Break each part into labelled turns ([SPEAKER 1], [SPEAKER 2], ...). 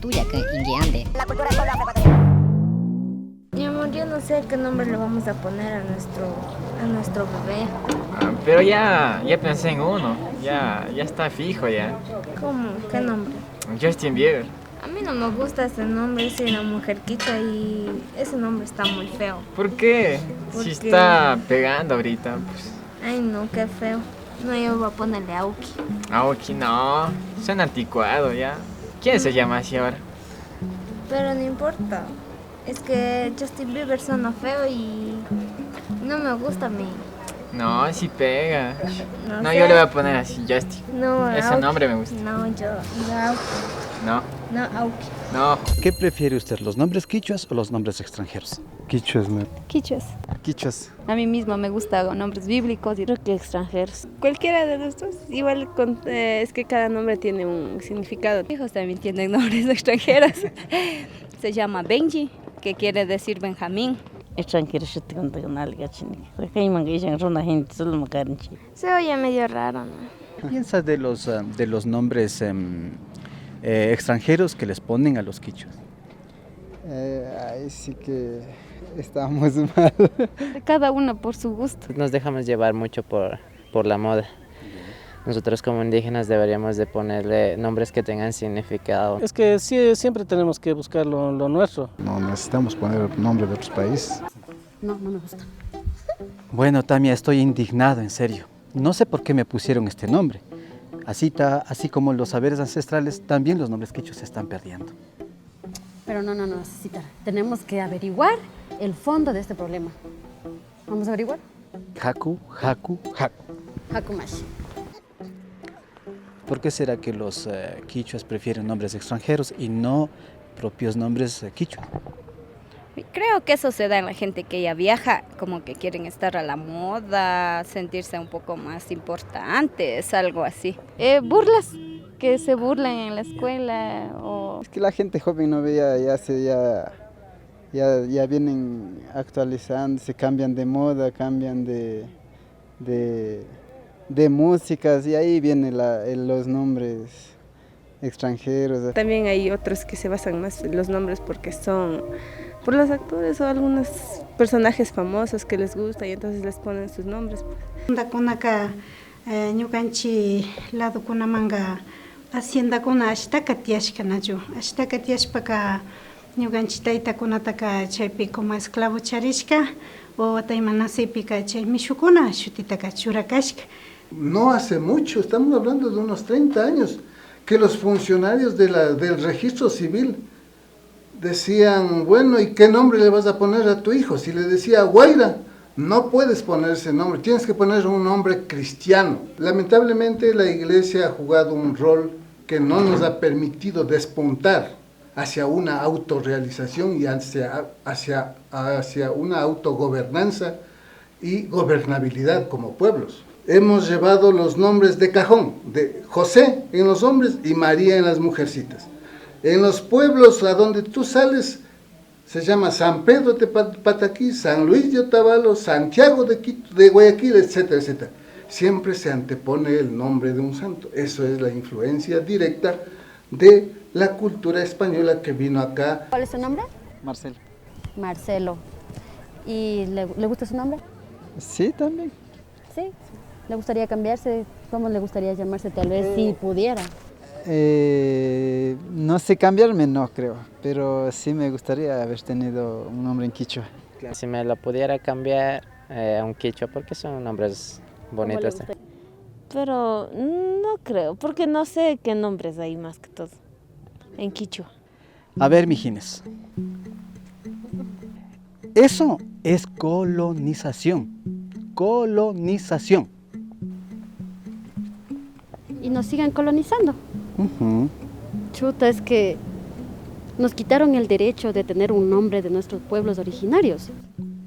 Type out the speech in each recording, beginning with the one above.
[SPEAKER 1] Tuya que inguiande.
[SPEAKER 2] Mi amor, yo no sé qué nombre le vamos a poner a nuestro bebé.
[SPEAKER 3] Pero ya pensé en uno, ya está fijo ya.
[SPEAKER 2] ¿Cómo? ¿Qué nombre?
[SPEAKER 3] Justin Bieber.
[SPEAKER 2] A mí no me gusta ese nombre, soy una mujer quichua y ese nombre está muy feo.
[SPEAKER 3] ¿Por qué? Si está pegando ahorita, pues.
[SPEAKER 2] Ay no, qué feo. No, yo voy a ponerle Auki.
[SPEAKER 3] Aoki, no, suena anticuado ya. ¿Quién se llama así ahora?
[SPEAKER 2] Pero no importa. Es que Justin Bieber suena feo y no me gusta a mí.
[SPEAKER 3] No, sí pega. No,
[SPEAKER 2] sé.
[SPEAKER 3] yo le voy a poner así, Justin.
[SPEAKER 2] No,
[SPEAKER 3] Ese
[SPEAKER 2] Auki.
[SPEAKER 3] nombre me gusta.
[SPEAKER 2] No, Auki.
[SPEAKER 3] No,
[SPEAKER 2] No, Auki.
[SPEAKER 3] no.
[SPEAKER 4] ¿Qué prefiere usted, los nombres quichuas o los nombres extranjeros?
[SPEAKER 5] Quichuas, ¿no?
[SPEAKER 6] Quichuas.
[SPEAKER 5] Quichuas.
[SPEAKER 6] A mí misma me gustan nombres bíblicos y creo que extranjeros.
[SPEAKER 7] Cualquiera de los dos. Igual es que cada nombre tiene un significado.
[SPEAKER 6] Mis hijos también tienen nombres extranjeros. Se llama Benji, que quiere decir Benjamín.
[SPEAKER 8] Extranjeros
[SPEAKER 2] Se oye medio raro, ¿no?
[SPEAKER 4] ¿Qué piensa de los nombres extranjeros que les ponen a los quichuas?
[SPEAKER 5] Ahí sí que estamos mal.
[SPEAKER 6] Cada uno por su gusto.
[SPEAKER 9] Nos dejamos llevar mucho por la moda. Nosotros como indígenas deberíamos de ponerle nombres que tengan significado.
[SPEAKER 10] Es que sí, siempre tenemos que buscar lo nuestro.
[SPEAKER 5] No necesitamos poner el nombre de otros países.
[SPEAKER 8] No me gusta.
[SPEAKER 4] Bueno, Tamia, estoy indignado, en serio. No sé por qué me pusieron este nombre. Así como los saberes ancestrales, también los nombres quichuas se están perdiendo.
[SPEAKER 8] Pero no, Cita. Tenemos que averiguar el fondo de este problema. ¿Vamos a averiguar?
[SPEAKER 4] Haku.
[SPEAKER 8] Hakumash.
[SPEAKER 4] ¿Por qué será que los quichuas prefieren nombres extranjeros y no propios nombres quichuas?
[SPEAKER 6] Creo que eso se da en la gente que ya viaja, como que quieren estar a la moda, sentirse un poco más importantes, algo así. Burlas, que se burlan en la escuela o...
[SPEAKER 5] Es que la gente joven no ve, ya vienen actualizando, se cambian de moda, cambian de músicas y ahí vienen los nombres extranjeros.
[SPEAKER 7] También hay otros que se basan más en los nombres porque son por los actores o algunos personajes famosos que les gusta y entonces les ponen sus nombres.
[SPEAKER 11] Kunaka ñukanchi lado kunamanga hacienda kuna ashtaka tiashkanachu. Ashtaka tiashpaka ñukanchi taytakunataka chaypi como esclavo charishka o taymanasipika chay mishukuna shutitaka churakashka.
[SPEAKER 12] No hace mucho, estamos hablando de unos 30 años, que los funcionarios del registro civil decían, bueno, ¿y qué nombre le vas a poner a tu hijo? Si le decía Guaira, no puedes poner ese nombre, tienes que poner un nombre cristiano. Lamentablemente la iglesia ha jugado un rol que no nos ha permitido despuntar hacia una autorrealización y hacia una autogobernanza y gobernabilidad como pueblos. Hemos llevado los nombres de cajón, de José en los hombres y María en las mujercitas. En los pueblos a donde tú sales se llama San Pedro de Pataquí, San Luis de Otavalo, Santiago de Quito, de Guayaquil, etcétera, etcétera. Siempre se antepone el nombre de un santo. Eso es la influencia directa de la cultura española que vino acá.
[SPEAKER 8] ¿Cuál es su nombre?
[SPEAKER 5] Marcelo.
[SPEAKER 8] Marcelo. ¿Y le gusta su nombre?
[SPEAKER 5] Sí, también.
[SPEAKER 8] Sí. ¿Le gustaría cambiarse? ¿Cómo le gustaría llamarse tal vez si pudiera?
[SPEAKER 5] No sé cambiarme, no creo, pero sí me gustaría haber tenido un nombre en quichua.
[SPEAKER 9] Si me lo pudiera cambiar a un quichua, porque son nombres bonitos.
[SPEAKER 7] Pero no creo, porque no sé qué nombres hay más que todo en quichua.
[SPEAKER 4] A ver, mijines. Eso es colonización. Colonización.
[SPEAKER 8] Y nos sigan colonizando. Chuta, es que nos quitaron el derecho de tener un nombre de nuestros pueblos originarios.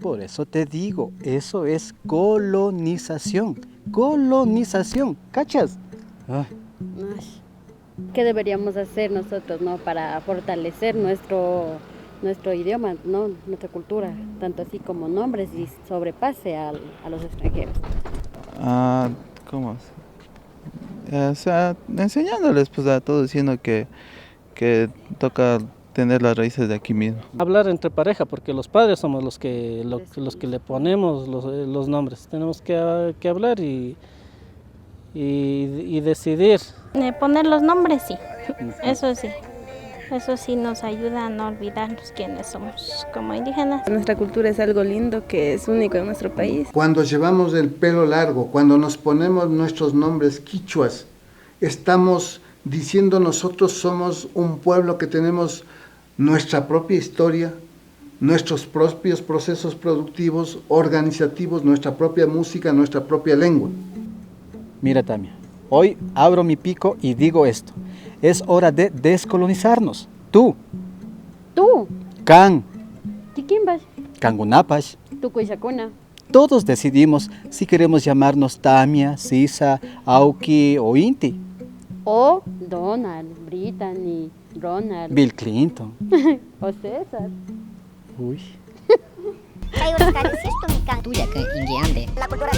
[SPEAKER 4] Por eso te digo, eso es colonización. Colonización, ¿cachas?
[SPEAKER 8] Ay. ¿Qué deberíamos hacer nosotros, no, para fortalecer nuestro idioma, no, nuestra cultura, tanto así como nombres y sobrepase a los extranjeros?
[SPEAKER 13] ¿Cómo? O sea, enseñándoles pues a todos, diciendo que
[SPEAKER 1] que toca tener las raíces de aquí mismo.
[SPEAKER 10] Hablar entre pareja, porque los padres somos los que le ponemos los nombres. Tenemos que hablar y decidir.
[SPEAKER 13] Poner los nombres, sí, eso sí. Eso sí nos ayuda a no olvidarnos quiénes somos como indígenas.
[SPEAKER 7] Nuestra cultura es algo lindo que es único en nuestro país.
[SPEAKER 12] Cuando llevamos el pelo largo, cuando nos ponemos nuestros nombres quichuas, estamos diciendo nosotros somos un pueblo que tenemos nuestra propia historia, nuestros propios procesos productivos, organizativos, nuestra propia música, nuestra propia lengua.
[SPEAKER 4] Mira, Tamia, hoy abro mi pico y digo esto. Es hora de descolonizarnos. Tú. Can.
[SPEAKER 8] Tiquimbas.
[SPEAKER 4] Cangunapash.
[SPEAKER 8] Tucuishacuna.
[SPEAKER 4] Todos decidimos si queremos llamarnos Tamia, Sisa, Auki o Inti.
[SPEAKER 8] O Donald, Brittany, Ronald.
[SPEAKER 4] Bill Clinton.
[SPEAKER 8] O César.
[SPEAKER 4] Uy.
[SPEAKER 14] La cultura